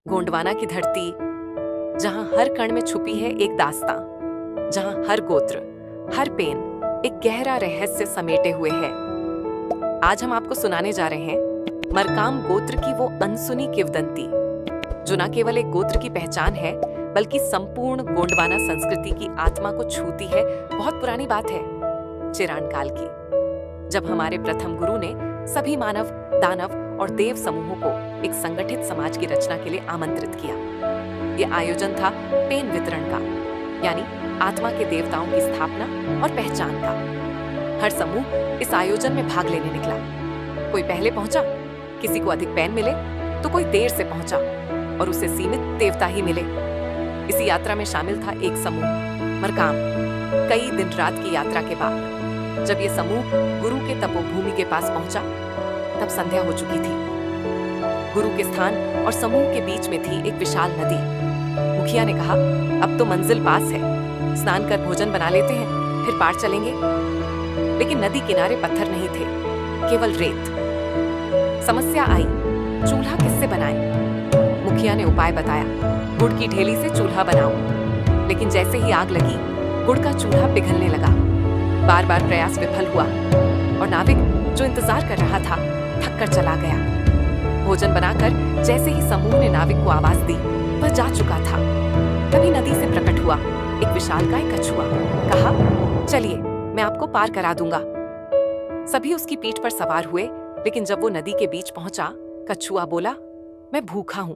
गोंडवाना की धरती, जहां हर कण में छुपी है एक दास्तां, जहां हर गोत्र, हर पेन एक गहरा रहस्य समेटे हुए है। आज हम आपको सुनाने जा रहे हैं मरकाम गोत्र की वो अनसुनी किंवदंती, जो न केवल एक गोत्र की पहचान है, बल्कि संपूर्ण गोंडवाना संस्कृति की आत्मा को छूती है। बहुत पुरानी बात है, चिरान काल की, जब हमारे प्रथम गुरु ने सभी मानव, दानव और देव समूहों को एक संगठित समाज की रचना के लिए आमंत्रित किया। यह आयोजन था पेन वितरण का, यानी आत्मा के देवताओं की स्थापना और पहचान का। हर समूह इस आयोजन में भाग लेने निकला। कोई पहले पहुंचा, किसी को अधिक पेन मिले, तो कोई देर से पहुंचा और उसे सीमित देवता ही मिले। इसी यात्रा में शामिल था एक समूह, मरकाम। कई दिन रात की यात्रा के बाद जब यह समूह गुरु के तपोभूमि के पास पहुंचा, तब संध्या हो चुकी थी। गुरु के स्थान और समूह के बीच में थी एक विशाल नदी। मुखिया ने कहा, अब तो मंजिल पास है, स्नान कर भोजन बना लेते हैं, फिर पार चलेंगे। लेकिन नदी किनारे पत्थर नहीं थे, केवल रेत। समस्या आई, चूल्हा किससे बनाएं? मुखिया ने उपाय बताया, गुड़ की ढेली से चूल्हा बनाओ। लेकिन जैसे ही आग लगी, गुड़ का चूल्हा पिघलने लगा। बार बार प्रयास विफल हुआ और नाविक, जो इंतजार कर रहा था, थक कर चला गया। भोजन बनाकर जैसे ही समूह ने नाविक को आवाज दी, वह जा चुका था। तभी नदी से प्रकट हुआ एक विशालकाय कछुआ। कहा, चलिए, मैं आपको पार करा दूंगा। सभी उसकी पीठ पर सवार हुए, लेकिन जब वो नदी के बीच पहुंचा, कछुआ बोला, मैं भूखा हूं,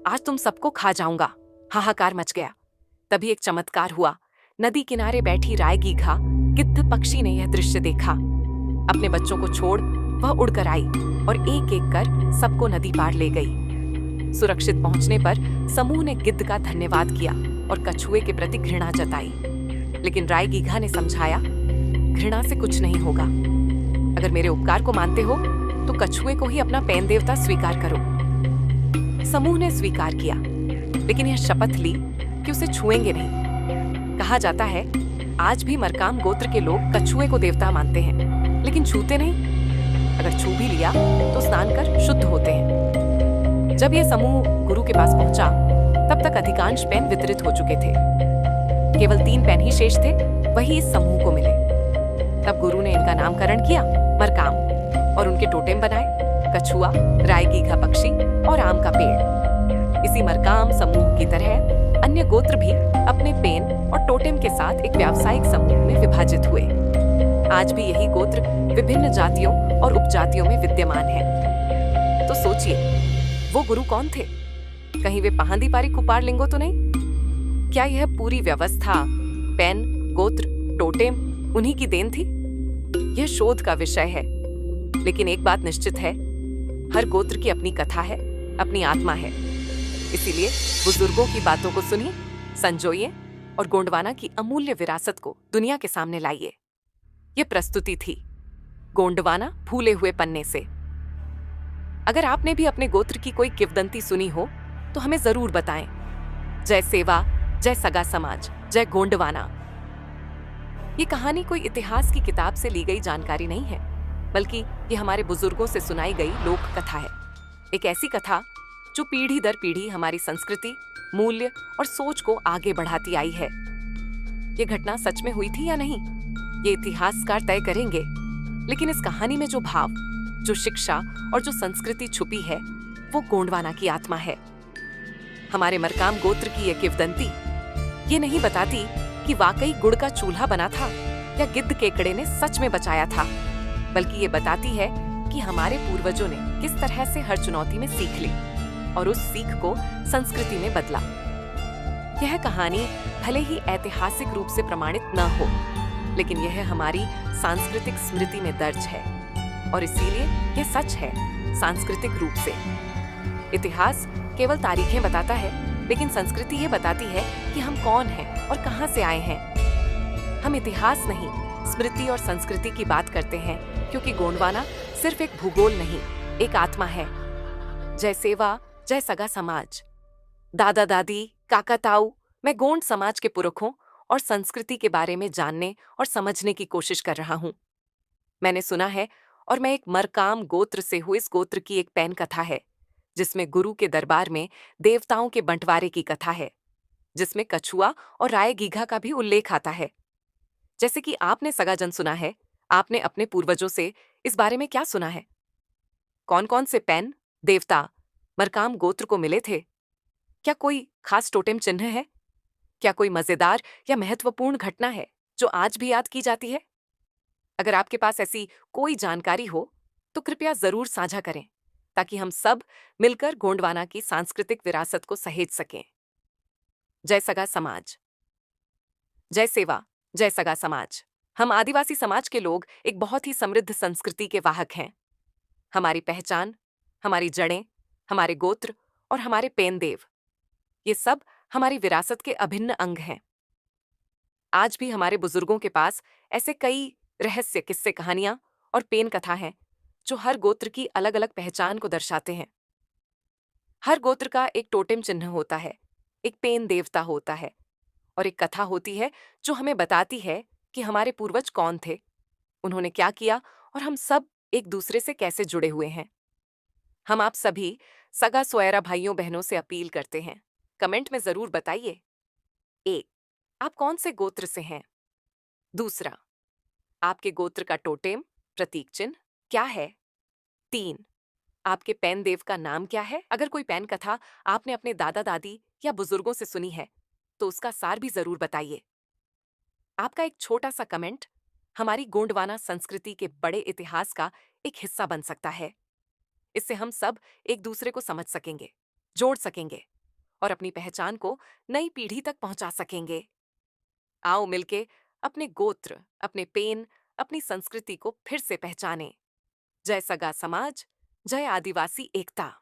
आज तुम सबको खा जाऊंगा। हाहाकार मच गया। तभी एक चमत्कार हुआ। नदी किनारे बैठी रायगीघा गिद्ध पक्षी ने यह दृश्य देखा। अपने बच्चों को छोड़ वह उड़कर आई और एक एक कर सबको नदी पार ले गई। सुरक्षित पहुंचने पर समूह ने गिद्ध का धन्यवाद किया और कछुए के प्रति घृणा जताई। लेकिन रायगीघा ने समझाया, घृणा से कुछ नहीं होगा। अगर मेरे उपकार को मानते हो तो कछुए को ही अपना पेन देवता स्वीकार करो। समूह ने स्वीकार किया, लेकिन यह शपथ ली कि उसे छुएंगे नहीं। कहा जाता है, आज भी मरकाम गोत्र के लोग कछुए को देवता मानते हैं, लेकिन छूते नहीं। अगर छू भी लिया तो स्नान कर शुद्ध होते हैं। जब यह समूह गुरु के पास पहुंचा, तब तक अधिकांश पेन वितरित हो चुके थे। केवल 3 पेन ही शेष थे, वही इस समूह को मिले। तब गुरु ने इनका नामकरण किया मरकाम और उनके टोटेम बनाए, कछुआ, रायगीघा पक्षी और आम का पेड़। इसी मरकाम समूह की तरह अन्य गोत्र भी अपने पेन और टोटेम के साथ एक व्यावसायिक समूह में विभाजित हुए। आज भी यही गोत्र विभिन्न जातियों और उपजातियों में विद्यमान है। तो सोचिए, वो गुरु कौन थे? कहीं वे पहांदी पारी कुपार लिंगो तो नहीं? क्या यह पूरी व्यवस्था, पेन, गोत्र, टोटेम उन्हीं की देन थी? यह शोध का विषय है। लेकिन एक बात निश्चित है, हर गोत्र की अपनी कथा है, अपनी आत्मा है। इसीलिए बुजुर्गों की बातों को सुनिए, संजोइए और गोंडवाना की अमूल्य विरासत को दुनिया के सामने लाइए। यह प्रस्तुति थी गोंडवाना फूले हुए पन्ने से। अगर आपने भी अपने गोत्र की कोई किंवदंती सुनी हो तो हमें जरूर बताएं। जय सेवा, जय सगा समाज, जय गोंडवाना। ये कहानी कोई इतिहास की किताब से ली गई जानकारी नहीं है, बल्कि ये हमारे बुजुर्गों से सुनाई गई लोक कथा है। एक ऐसी कथा जो पीढ़ी दर पीढ़ी हमारी संस्कृति, मूल्य और सोच को आगे बढ़ाती आई है। ये घटना सच में हुई थी या नहीं, ये इतिहासकार तय करेंगे। लेकिन इस कहानी में जो भाव, जो शिक्षा और जो संस्कृति छुपी है, वो गोंडवाना की आत्मा है। हमारे मरकाम गोत्र की यह किंवदंती ये नहीं बताती कि वाकई गुड़ का चूल्हा बना था या गिद्ध केकड़े ने सच में बचाया था, बल्कि ये बताती है कि हमारे पूर्वजों ने किस तरह से हर चुनौती में सीख ली और उस सीख को संस्कृति में बदला। यह कहानी भले ही ऐतिहासिक रूप से प्रमाणित न हो, लेकिन यह हमारी सांस्कृतिक स्मृति में दर्ज है और इसीलिए यह सच है सांस्कृतिक रूप से। इतिहास केवल तारीखें बताता है, लेकिन संस्कृति ये बताती है कि हम कौन हैं और कहां से आए हैं। हम इतिहास नहीं, स्मृति और संस्कृति की बात करते हैं, क्योंकि गोंडवाना सिर्फ एक भूगोल नहीं, एक आत्मा है। जय सेवा, जय सगा समाज। दादा दादी, काका ताऊ, मैं गोंड समाज के पुरखों और संस्कृति के बारे में जानने और समझने की कोशिश कर रहा हूं। मैंने सुना है और मैं एक मरकाम गोत्र से हूँ, इस गोत्र की एक पेन कथा है जिसमें गुरु के दरबार में देवताओं के बंटवारे की कथा है, जिसमें कछुआ और राय गीघा का भी उल्लेख आता है। जैसे कि आपने सगाजन सुना है, आपने अपने पूर्वजों से इस बारे में क्या सुना है? कौन कौन से पैन, देवता, मरकाम गोत्र को मिले थे? क्या कोई खास टोटेम चिन्ह है? क्या कोई मजेदार या महत्वपूर्ण घटना है जो आज भी याद की जाती है? अगर आपके पास ऐसी कोई जानकारी हो तो कृपया जरूर साझा करें, ताकि हम सब मिलकर गोंडवाना की सांस्कृतिक विरासत को सहेज सकें। जय सगा समाज। जय सेवा। जय सगा समाज। हम आदिवासी समाज के लोग एक बहुत ही समृद्ध संस्कृति के वाहक हैं। हमारी पहचान, हमारी जड़ें, हमारे गोत्र और हमारे पेन देव, ये सब हमारी विरासत के अभिन्न अंग हैं। आज भी हमारे बुजुर्गों के पास ऐसे कई रहस्य, किस्से, कहानियां और पेन कथा हैं जो हर गोत्र की अलग अलग पहचान को दर्शाते हैं। हर गोत्र का एक टोटेम चिन्ह होता है, एक पेन देवता होता है और एक कथा होती है जो हमें बताती है कि हमारे पूर्वज कौन थे, उन्होंने क्या किया और हम सब एक दूसरे से कैसे जुड़े हुए हैं। हम आप सभी सगा सोयरा भाइयों बहनों से अपील करते हैं, कमेंट में जरूर बताइए। 1. आप कौन से गोत्र से हैं? दूसरा, आपके गोत्र का टोटेम, प्रतीक चिन्ह क्या है? 3. आपके पैन देव का नाम क्या है? अगर कोई पैन कथा आपने अपने दादा दादी या बुजुर्गों से सुनी है तो उसका सार भी जरूर बताइए। आपका एक छोटा सा कमेंट हमारी गोंडवाना संस्कृति के बड़े इतिहास का एक हिस्सा बन सकता है। इससे हम सब एक दूसरे को समझ सकेंगे, जोड़ सकेंगे और अपनी पहचान को नई पीढ़ी तक पहुंचा सकेंगे। आओ मिलके अपने गोत्र, अपने पेन, अपनी संस्कृति को फिर से पहचानें। जय सगा समाज, जय आदिवासी एकता।